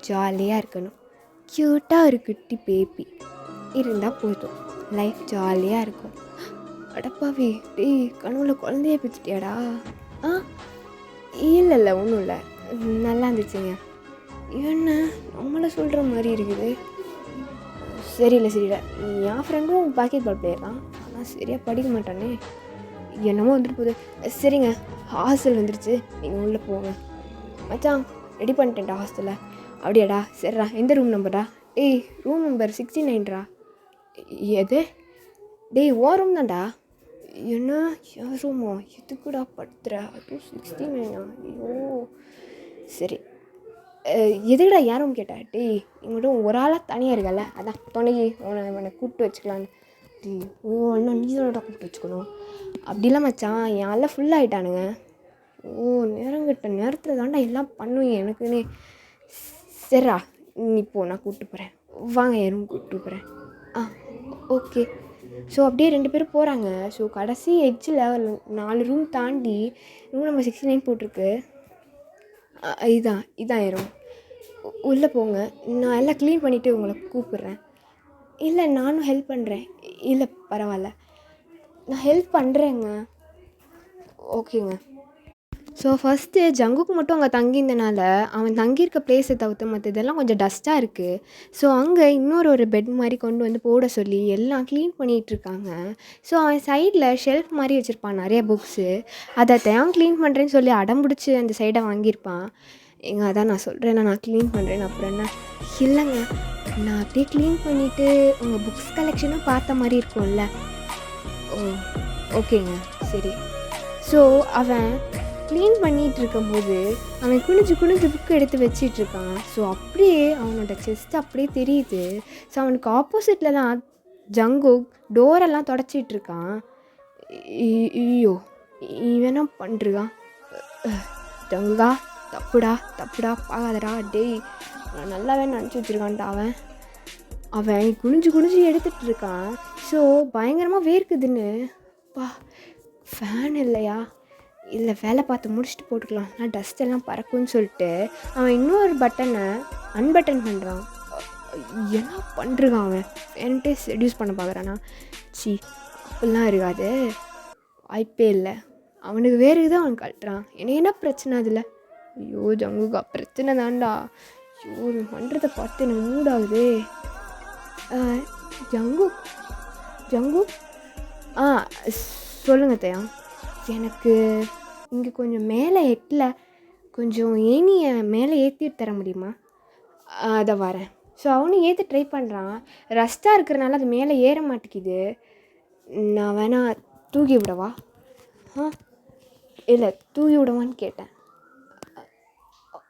ஜாலியாக இருக்கணும். க்யூட்டாக ஒரு குட்டி பேபி இருந்தால் போதும், லைஃப் ஜாலியாக இருக்கும். அடப்பாவே, டேய் கனவுல குழந்தைய பிடிச்சிட்டியாடா? இல்லை ஒன்றும் இல்லை, நல்லா இருந்துச்சுங்க. என்ன நம்மளை சொல்கிற மாதிரி இருக்குது. சரியில்லை, என் ஃப்ரெண்டும் பாக்கெட் பால் பிளேயர் தான், ஆனால் சரியாக படிக்க மாட்டானே. என்னமோ வந்துட்டு போகுது. சரிங்க, ஹாஸ்டல் வந்துருச்சு, நீங்கள் உள்ளே போங்க. மச்சான், ரெடி பண்ணிட்டேன்டா ஹாஸ்டலில். அப்படியாடா? சரிடா, எந்த ரூம் நம்பர்டா? டேய், ரூம் நம்பர் 69டா. எது? டேய், ஓ ரூம் தான்டா. என்ன என் ரூமோ? எதுக்குடா படுத்துற? அதுவும் 69? ஐயோ சரி, எதுக்குடா என் ரூம் கேட்டா? டேய், இவங்கள்ட்ட ஒரு ஆளாக தனியாக இருக்கல, அதான் துணைக்கு உன்னை கூப்பிட்டு வச்சுக்கலான்னு. டேய், இன்னும் நீ தானடா கூப்பிட்டு வச்சுக்கணும். அப்படிலாம் மச்சான், என் ஆள ஃபுல் ஆகிட்டானுங்க. நேரங்கிட்ட நேரத்தில் தாண்டா எல்லாம் பண்ணுவீங்க எனக்குன்னே. சரிடா, நீ போ, நான் கூப்பிட்டு போகிறேன். வாங்க, என் ரூம் கூப்பிட்டு போகிறேன். ஓகே. ஸோ அப்படியே 2 பேரும் போகிறாங்க. ஸோ கடைசி எட்ஜில் 4 ரூம் தாண்டி ரூம் நம்பர் 69 போட்டிருக்கு. இதான் என் ரூம். உள்ளே போங்க, நான் எல்லாம் க்ளீன் பண்ணிவிட்டு உங்களை கூப்பிட்றேன். இல்லை, நானும் ஹெல்ப் பண்ணுறேன். இல்லை பரவாயில்ல, நான் ஹெல்ப் பண்ணுறேங்க. ஓகேங்க. ஸோ ஃபஸ்ட்டு ஜங்குக்கு மட்டும் அங்கே தங்கியிருந்தனால அவன் தங்கியிருக்க பிளேஸை தவிர்த்து மற்ற இதெல்லாம் கொஞ்சம் டஸ்ட்டாக இருக்குது. ஸோ அங்கே ஒரு பெட் மாதிரி கொண்டு வந்து போட சொல்லி எல்லாம் க்ளீன் பண்ணிகிட்ருக்காங்க. ஸோ அவன் சைடில் ஷெல்ஃப் மாதிரி வச்சுருப்பான், நிறைய புக்ஸு. அதை தான் க்ளீன் பண்ணுறேன்னு சொல்லி அடம்பிடிச்சி அந்த சைடை வாங்கியிருப்பான். அதான் நான் சொல்கிறேன், நான் க்ளீன் பண்ணுறேன்னு. அப்புறம் என்ன? இல்லைங்க, நான் அப்படியே க்ளீன் பண்ணிவிட்டு உங்கள் புக்ஸ் கலெக்ஷனும் பார்த்த மாதிரி இருக்கும்ல. ஓகேங்க, சரி. ஸோ அவன் க்ளீன் பண்ணிகிட்டு இருக்கும்போது அவன் குனிஞ்சு புக்கு எடுத்து வச்சிட்ருக்கான். ஸோ அப்படியே அவனோட செஸ்ட் அப்படியே தெரியுது. ஸோ அவனுக்கு ஆப்போசிட்டில் தான் ஜங்கு டோரெல்லாம் தொடச்சிட்ருக்கான். ஐயோ, இவனா பண்ணுறான்? ஜங்கா, தப்புடா பார்க்காதடா. டேய், நல்லாவே நினச்சி வச்சுருக்கான்டா. அவன் குனிஞ்சு எடுத்துகிட்டு இருக்கான். ஸோ பயங்கரமாக வேர்க்குதுன்னு. ஃபேன் இல்லையா? இல்லை, வேலை பார்த்து முடிச்சுட்டு போட்டுக்கலாம், நான் டஸ்ட்டெல்லாம் பறக்கும்னு சொல்லிட்டு அவன் இன்னொரு பட்டனை அன்பட்டன் பண்ணுறான். என்ன பண்ணுறான் அவன்? ஃபேன்ட்டே ரெடியூஸ் பண்ண பார்க்குறானா? அப்படிலாம் இருக்காது, வாய்ப்பே இல்லை. அவனுக்கு வேறு தான் அவன் கட்டுறான். என்ன பிரச்சனை அதில்? ஐயோ ஜங்குக்கா, பிரச்சனை தான்டா. ஐயோ, பண்ணுறதை பார்த்து எனக்கு மூடாகுது. ஜங்கு சொல்லுங்க தயா. எனக்கு இங்கே கொஞ்சம் மேலே எட்டல, கொஞ்சம் ஏனியை மேலே ஏற்றிட்டு தர முடியுமா? அதை வரேன். ஸோ அவனும் ஏற்ற ட்ரை பண்ணுறான். ரஸ்ட்டாக இருக்கிறனால அது மேலே ஏற மாட்டேங்குது. நான் வேணா தூக்கி விடவா? இல்லை, தூக்கி விடவான்னு கேட்டேன்.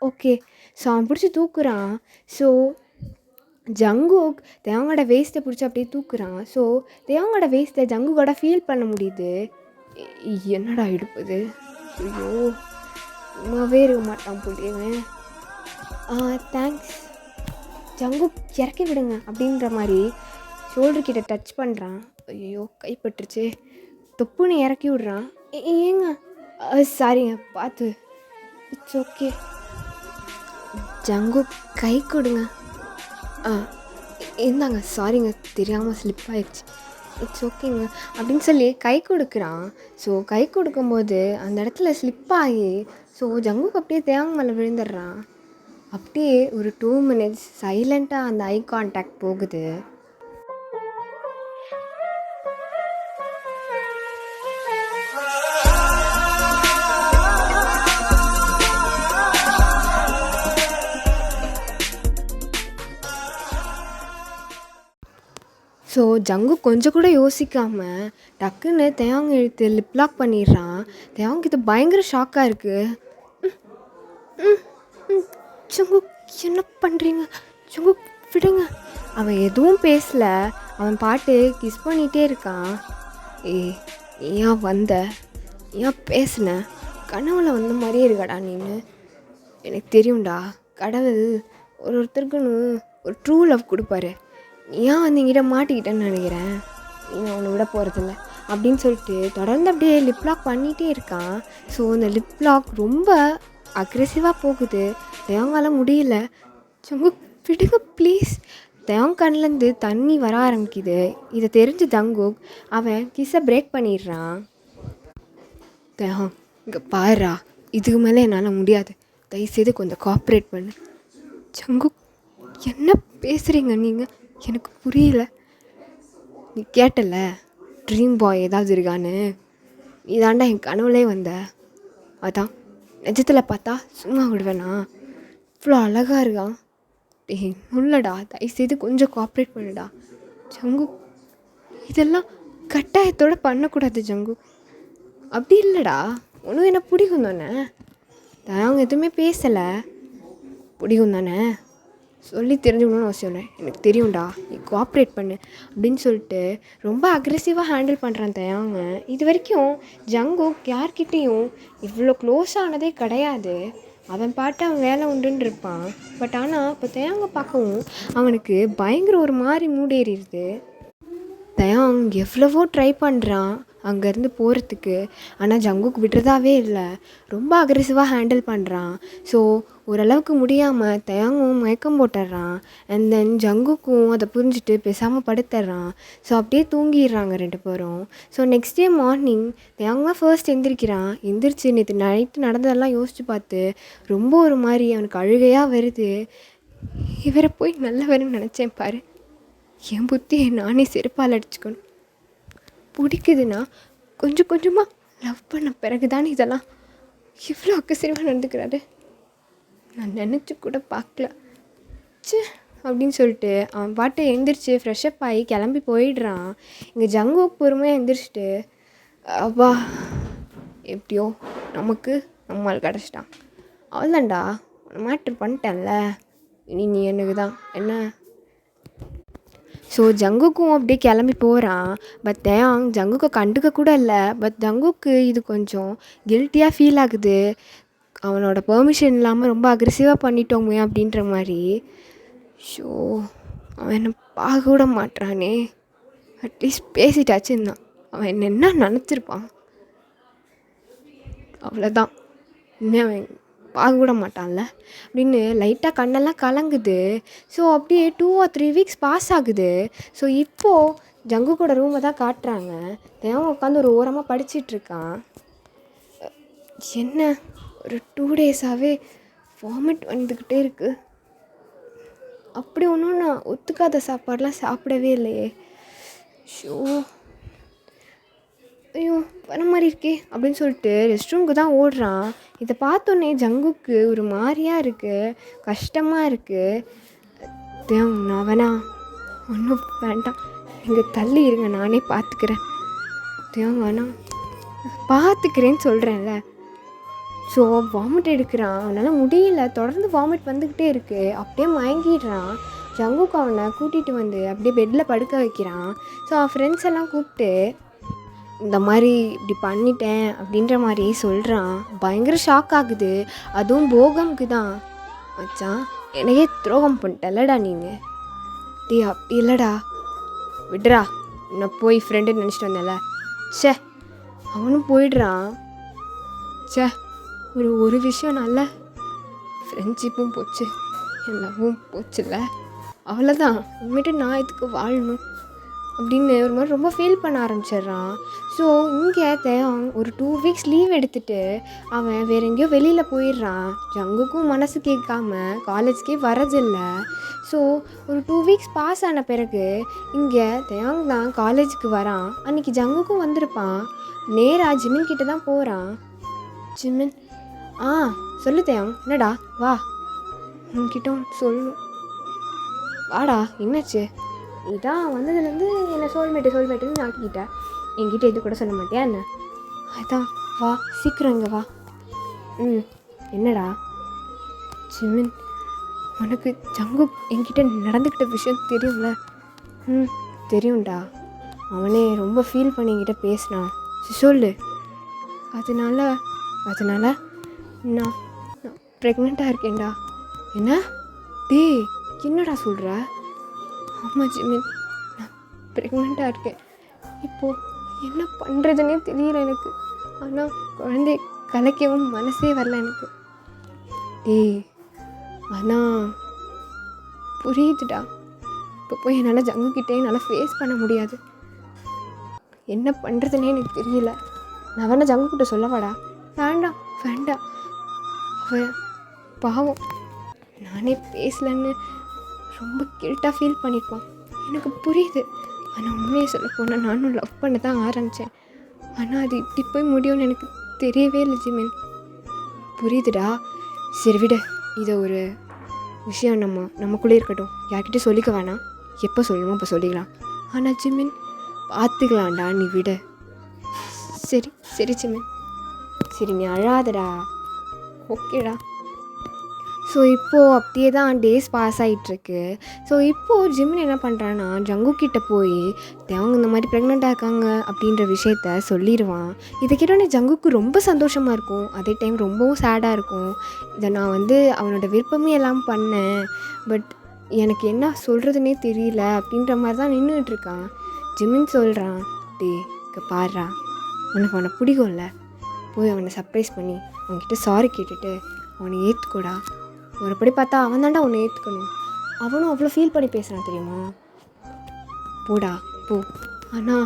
ஓகே. ஸோ அவன் பிடிச்சி தூக்குறான். ஸோ ஜங்குக் தேவங்கோட வேஸ்ட்டை பிடிச்சி அப்படியே தூக்குறான். ஸோ தேவங்கோட வேஸ்ட்டை ஜங்குக்கோட ஃபீல் பண்ண முடியுது. என்னடா இடுப்புது? ஐயோ, சும்மாவே இருக்க மாட்டான் புள்ளியவன். தேங்க்ஸ் ஜங்கு, இறக்கி விடுங்க அப்படின்ற மாதிரி ஷோல்டர்கிட்ட டச் பண்ணுறான். ஐயோ, கைப்பட்டுருச்சு. தொப்புன்னு இறக்கி விட்றான். ஏங்க சாரிங்க பார்த்து. It's okay. ஜங்குக் கை கொடுங்க. ஆ இந்தாங்க. சாரிங்க, தெரியாமல் ஸ்லிப் ஆயிடுச்சு. இட்ஸ் ஓகேங்க அப்படின்னு சொல்லி கை கொடுக்குறான். ஸோ கை கொடுக்கும்போது அந்த இடத்துல ஸ்லிப் ஆகி ஸோ ஜங்குக்கு அப்படியே தேங்க மேலே விழுந்துடுறான். அப்படியே ஒரு 2 minutes சைலண்ட்டாக அந்த ஐ கான்டாக்ட் போகுது. ஸோ ஜங்குக் கொஞ்சம் கூட யோசிக்காமல் டக்குன்னு தேயாங் இழுத்து லிப் லாக் பண்ணிடுறான். தேயாங் இது பயங்கர ஷாக்காக இருக்குது. ஜங்குக் என்ன பண்ணுறீங்க? ஜங்குக் விடுங்க. அவன் எதுவும் பேசல. அவன் பாட்டு கிஸ் பண்ணிகிட்டே இருக்கான். ஏன் வந்த? ஏன் பேசுன? கனவுல வந்த மாதிரியே இருக்காடா நீனு. எனக்கு தெரியும்டா, கடவுள் ஒருத்தருக்குன்னு ஒரு ட்ரூ லவ் கொடுப்பாரு. ஏன் வந்து என்கிட்ட மாட்டிக்கிட்டேன்னு நினைக்கிறேன். நீ அவனை விட போகிறதில்ல அப்படின்னு சொல்லிட்டு தொடர்ந்து அப்படியே லிப் லாக் பண்ணிகிட்டே இருக்கான். ஸோ அந்த லிப் லாக் ரொம்ப அக்ரெசிவாக போகுது. தேங்கால முடியல. ஜங்குக் விடுங்க ப்ளீஸ். தேங் கண்ணிலேருந்து தண்ணி வர ஆரம்பிக்குது. இதை தெரிஞ்சு ஜங்குக் அவன் கிஸ்ஸை பிரேக் பண்ணிடுறான். தேங் இங்கே பாருடா, இதுக்கு மேலே என்னால் முடியாது, தயவுசெய்து கொஞ்சம் கோஆப்ரேட் பண்ணு. ஜங்குக் என்ன பேசுகிறீங்க நீங்கள்? எனக்கு புரியல. நீ கேட்டல ட்ரீம் பாய் ஏதாவது இருக்கான்னு. நீ தாண்டா என் கனவுலே வந்த. அதான் நிஜத்தில் பார்த்தா சும்மா விடுவேண்ணா. இவ்வளோ அழகாக இருக்கான். இல்லைடா, தயவுசெய்து கொஞ்சம் கோஆப்ரேட் பண்ணுடா. ஜங்கு இதெல்லாம் கட்டாயத்தோடு பண்ணக்கூடாது ஜங்கு. அப்படி இல்லைடா, ஒன்றும் என்ன பிடிக்கும் தானே. அவங்க எதுவுமே பேசலை. பிடிக்கும் தானே சொல்லி தெரிஞ்சுக்கணும்னு அவசியம் இல்லை. எனக்கு தெரியும்டா, நீ கோஆப்ரேட் பண்ணு அப்படின்னு சொல்லிட்டு ரொம்ப அக்ரெசிவாக ஹேண்டில் பண்ணுறான் தயாங்க. இது வரைக்கும் ஜங்குக் யார்கிட்டேயும் இவ்வளோ க்ளோஸ் ஆனதே கிடையாது. அவன் பாட்டு அவன் வேலை உண்டுன்னு இருப்பான். பட் ஆனால் இப்போ தயாங்க பார்க்கவும் அவனுக்கு பயங்கர ஒரு மாதிரி மூடேறிடுது. தயாங் எவ்வளவோ ட்ரை பண்ணுறான் அங்கேருந்து போகிறதுக்கு. ஆனால் ஜங்குக் விடுறதாவே இல்லை. ரொம்ப அக்ரெசிவாக ஹேண்டில் பண்ணுறான். ஸோ ஓரளவுக்கு முடியாமல் தயாங்கும் மயக்கம் போட்டுடுறான். அண்ட் தென் ஜங்குக்கும் அதை புரிஞ்சுட்டு பேசாமல் படுத்துடுறான். ஸோ அப்படியே தூங்கிடுறாங்க 2 பேரும். ஸோ நெக்ஸ்ட் டே மார்னிங் தயாங் தான் ஃபர்ஸ்ட் எந்திரிக்கிறான். எந்திரிச்சு நேற்று நைட்டு நடந்ததெல்லாம் யோசித்து பார்த்து ரொம்ப ஒரு மாதிரி அவனுக்கு அழுகையாக வருது. இவரை போய் நல்லவருன்னு நினச்சேன் பாரு. என் புத்தியை நானே செருப்பால் அடிச்சுக்கணும். பிடிக்குதுன்னா கொஞ்சம் கொஞ்சமாக லவ் பண்ண பிறகு தானே இதெல்லாம் இவ்வளோ அக்கசிரிவாக நடந்துக்கிறாரு. நான் நினச்சி கூட பார்க்கல ச்சே அப்படின்னு சொல்லிட்டு அவன் பாட்டை எழுந்திரிச்சு ஃப்ரெஷ்அப் ஆகி கிளம்பி போயிடுறான். இங்கே ஜங்குக் பொறுமையாக எழுந்திரிச்சிட்டு அப்பா எப்படியோ நமக்கு நம்மால் கிடச்சிட்டான், அவ்வளோதான்டா, மேட்ரு பண்ணிட்டேன்ல, இனி நீ எனக்கு தான் என்ன. ஸோ ஜங்குக்கும் அப்படியே கிளம்பி போகிறான். பட் தயாங் ஜங்குக்கை கண்டுக்க கூட இல்லை. பட் ஜங்குக்கு இது கொஞ்சம் கில்ட்டியாக ஃபீல் ஆகுது. அவனோட பெர்மிஷன் இல்லாமல் ரொம்ப அக்ரெசிவாக பண்ணிட்டோமே அப்படின்ற மாதிரி. ஷோ அவன் என்னை பார்க்க கூட மாட்டானே. அட்லீஸ்ட் பேசிட்டாச்சுன்னா அவன் என்ன நினச்சிருப்பான். அவ்வளோதான், இன்னும் அவன் பார்க்க கூட மாட்டான்ல அப்படின்னு லைட்டாக கண்ணெல்லாம் கலங்குது. ஸோ அப்படியே 2 or 3 weeks பாஸ் ஆகுது. ஸோ இப்போது ஜங்குக்கோட ரூமை தான் காட்டுறாங்க. தேவன் உட்காந்து ஒரு ஓரமாக படிச்சிட்ருக்கான். என்ன ஒரு 2 days-ஆகவே வாமிட் வந்துக்கிட்டே இருக்குது. அப்படி ஒன்றும் நான் ஒத்துக்காத சாப்பாடெலாம் சாப்பிடவே இல்லையே. ஷோ ஐயோ வர மாதிரி இருக்கே அப்படின்னு சொல்லிட்டு ரெஸ்ட் ரூமுக்கு தான் ஓடுறான். இதை பார்த்தோன்னே ஜங்குக்கு ஒரு மாதிரியாக இருக்குது, கஷ்டமாக இருக்குது. நான் வேணா ஒன்றும் வேண்டாம், இங்கே தள்ளி இருங்க, நானே பார்த்துக்கிறேன். வேணாம் பார்த்துக்கிறேன்னு சொல்கிறேன்ல. ஸோ வாமிட் எடுக்கிறான். அவனால் முடியல, தொடர்ந்து வாமிட் வந்துக்கிட்டே இருக்குது. அப்படியே மயங்கிடுறான். ஜங்குக்கு அவனை கூட்டிகிட்டு வந்து அப்படியே பெட்டில் படுக்க வைக்கிறான். ஸோ அவன் ஃப்ரெண்ட்ஸ் எல்லாம் கூப்பிட்டு இந்த மாதிரி இப்படி பண்ணிட்டேன் அப்படின்ற மாதிரி சொல்கிறான். பயங்கர ஷாக் ஆகுது. அதுவும் போகமுக்கு தான். மச்சான் எனக்கே துரோகம் பண்ணிட்டல்லடா நீங்கள். அப்படி இல்லைடா, விடுறா, நான் போய் ஃப்ரெண்டு நினச்சிட்டு வந்தேன்ல. சே அவனும் போயிடுறான். ச்சே ஒரு விஷயம் நல்ல ஃப்ரெண்ட்ஷிப்பும் போச்சு, என் லவ்வும் போச்சுல்ல. அவ்வளோதான், இனிமேட்டு நான் இதுக்கு வாழணும் அப்படின்னு ஒரு மாதிரி ரொம்ப ஃபீல் பண்ண ஆரம்பிச்சிடுறான். ஸோ இங்கே தேவன் ஒரு 2 வீக்ஸ் லீவ் எடுத்துகிட்டு அவன் வேறு எங்கேயோ வெளியில் போயிடுறான். ஜங்குக்கும் மனசு கேட்காம காலேஜ்க்கே வரதில்லை. ஸோ ஒரு 2 வீக்ஸ் பாஸ் ஆன பிறகு இங்கே தேவங் தான் காலேஜுக்கு வரான். அன்றைக்கி ஜங்குக்கும் வந்திருப்பான். நேராக ஜிமின் கிட்ட தான் போகிறான். ஜிமின், சொல்லு தேவங், என்னடா வா, உன்கிட்ட ஒன்று சொல்லணும். வாடா, என்னாச்சு? இதான் வந்ததுலேருந்து என்னை சோல்மேட்டுன்னு ஆக்கிக்கிட்டேன். என்கிட்ட இது கூட சொல்ல மாட்டியா என்ன? அதான் வா, சீக்கிரம் இங்கே வா. என்னடா? ஜிமின், உனக்கு ஜங்கு என்கிட்ட நடந்துக்கிட்ட விஷயம் தெரியும்ல? தெரியும்டா. அவனே ரொம்ப ஃபீல் பண்ணி என்கிட்ட பேசினான். சொல்லு. அதனால் நான் ப்ரெக்னெண்ட்டாக இருக்கேன்டா. என்ன? டேய், என்னடா சொல்கிற? ஆமாம் ஜிமின், நான் ப்ரெக்னெண்ட்டாக இருக்கேன். இப்போது என்ன பண்ணுறதுனே தெரியல எனக்கு. ஆனால் குழந்தை கலைக்கவும் மனசே வரல எனக்கு. டேய், ஆனால் புரியுதுடா. இப்போ போய் என்னால் ஜங்குக்கிட்டே என்னால் ஃபேஸ் பண்ண முடியாது. என்ன பண்ணுறதுனே எனக்கு தெரியல. நான் வேணா ஜங்குக்கிட்ட சொல்லவாடா? வேண்டாம், அவன் பாவம், நானே பேசலன்னு ரொம்ப கில்ட்டாக ஃபீல் பண்ணியிருப்பான். எனக்கு புரியுது. ஆனால் உண்மையை சொல்ல போனால் நானும் லவ் பண்ண தான் ஆரம்பித்தேன். ஆனால் அது இப்படி போய் முடியும்னு எனக்கு தெரியவே இல்லை ஜிமின். புரியுதுடா. சரி விட, இதை ஒரு விஷயம் நமக்குள்ளே இருக்கட்டும், யார்கிட்ட சொல்லிக்க வேணாம். எப்போ சொல்லணுமோ அப்போ சொல்லிக்கலாம். ஆனால் ஜிமின், பார்த்துக்கலாம்டா, நீ விட. சரி ஜிமின், சரி நீ அழாதடா. ஓகேடா. ஸோ இப்போது அப்படியே தான் டேஸ் பாஸ் ஆகிட்டுருக்கு. ஸோ இப்போது ஜிமின் என்ன பண்ணுறான்னா, ஜங்குக்கிட்ட போய் அவங்க இந்த மாதிரி ப்ரெக்னெண்ட்டாக இருக்காங்க அப்படின்ற விஷயத்த சொல்லிடுவான். இதை கேட்டோடனே ஜங்குக்கு ரொம்ப சந்தோஷமாக இருக்கும். அதே டைம் ரொம்பவும் சேடாக இருக்கும். இதை நான் அவனோட விருப்பமே எல்லாம் பண்ணேன், பட் எனக்கு என்ன சொல்கிறதுனே தெரியல அப்படின்ற மாதிரி தான் நின்றுட்டுருக்கான். ஜிமின் சொல்கிறான், இங்கே பாடுறா, உனக்கு அவனை பிடிக்கும்ல, போய் அவனை சர்ப்ரைஸ் பண்ணி அவன்கிட்ட சாரி கேட்டுட்டு அவனை ஏற்றுக்கூடா. ஒருபடி பார்த்தா அவன் தாண்டா உன்னை ஏற்றுக்கணும். அவனும் அவ்வளோ ஃபீல் பண்ணி பேசுகிறான் தெரியுமா? போடா போ. ஆனால்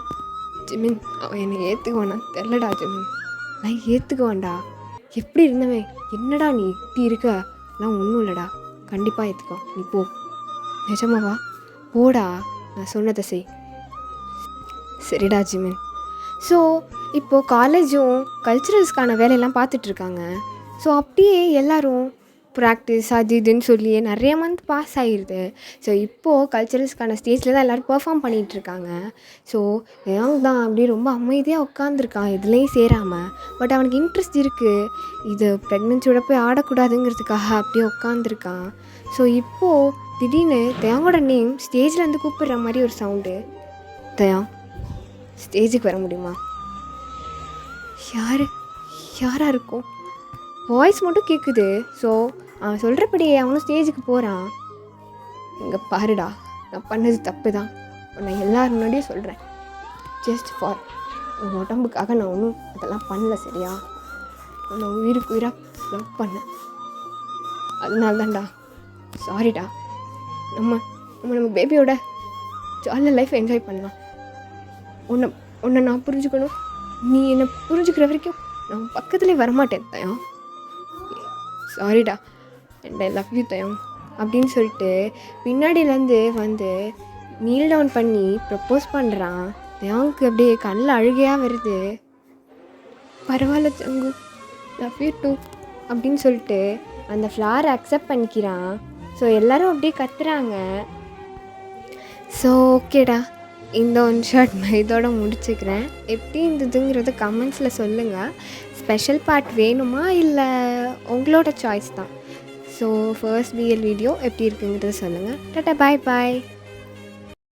ஜிமின், அவன் என்னை ஏற்றுக்குவானா தெரிலடா ஜிமின். நான் ஏற்றுக்குவான்டா. எப்படி இருந்தவன் என்னடா நீ இப்படி இருக்க? நான் ஒன்றும் இல்லைடா, கண்டிப்பாக ஏற்றுக்குவான். நீ போ. நிஜமாவா? போடா, நான் சொன்னதை செய். சரிடா ஜிமின். ஸோ இப்போது காலேஜும் கல்ச்சுரல்ஸ்க்கான வேலையெல்லாம் பார்த்துட்ருக்காங்க. ஸோ அப்படியே எல்லோரும் ப்ராக்டிஸ் அது இதுன்னு சொல்லி நிறைய மந்த் பாஸ் ஆகிடுது. ஸோ இப்போது கல்ச்சுரல்ஸ்க்கான ஸ்டேஜில் தான் எல்லோரும் பெர்ஃபார்ம் பண்ணிகிட்ருக்காங்க. ஸோ தேவங் தான் அப்படியே ரொம்ப அமைதியாக உட்காந்துருக்கான், இதுலேயும் சேராமல். பட் அவனுக்கு இன்ட்ரெஸ்ட் இருக்குது. இது ப்ரெக்னென்சியோட போய் ஆடக்கூடாதுங்கிறதுக்காக அப்படியே உட்காந்துருக்கான். ஸோ இப்போது திடீர்னு தேவங்கோட நேம் ஸ்டேஜ்லேருந்து கூப்பிடுற மாதிரி ஒரு சவுண்டு. தேவங், ஸ்டேஜுக்கு வர முடியுமா? யாராக இருக்கும்? வாய்ஸ் மட்டும் கேட்குது. ஸோ அவன் சொல்கிறபடியே அவனும் ஸ்டேஜுக்கு போகிறான். இங்கே பாருடா, நான் பண்ணது தப்பு தான். நான் எல்லாரும் முன்னாடியும் சொல்கிறேன், ஜஸ்ட் ஃபார் உன் உடம்புக்காக நான் ஒன்றும் அதெல்லாம் பண்ணல, சரியா? நான் உயிருக்கு உயிராக லவ் பண்ணேன், அதனால தான்டா. சாரிடா. நம்ம பேபியோட ஜாலியாக லைஃப் என்ஜாய் பண்ணலாம். உன்னை நான் புரிஞ்சுக்கணும், நீ என்னை புரிஞ்சுக்கிற வரைக்கும் நான் பக்கத்துலேயே வரமாட்டேன் தயம். சாரிடா, அண்ட் ஐ லவ் யூ தயம் அப்படின்னு சொல்லிட்டு பின்னாடியிலேருந்து நீல் டவுன் பண்ணி ப்ரப்போஸ் பண்ணுறான். தயாவுக்கு அப்படியே கண்ணில் அழுகையாக வருது. பரவாயில்ல ஜங்கு, லவ் யூ டூ அப்படின்னு சொல்லிட்டு அந்த ஃப்ளாரை அக்செப்ட் பண்ணிக்கிறான். ஸோ எல்லோரும் அப்படியே கத்துறாங்க. ஸோ ஓகேடா, இந்த ஒன் ஷாட் நான் இதோட முடிச்சுக்கிறேன். எப்படி இருந்ததுங்கிறத கமெண்ட்ஸில் சொல்லுங்கள். ஸ்பெஷல் பார்ட் வேணுமா இல்லை உங்களோட சாய்ஸ் தான். ஸோ ஃபர்ஸ்ட் பிஎல் வீடியோ எப்படி இருக்குங்கிறத சொல்லுங்கள். டாடா, பாய் பாய்.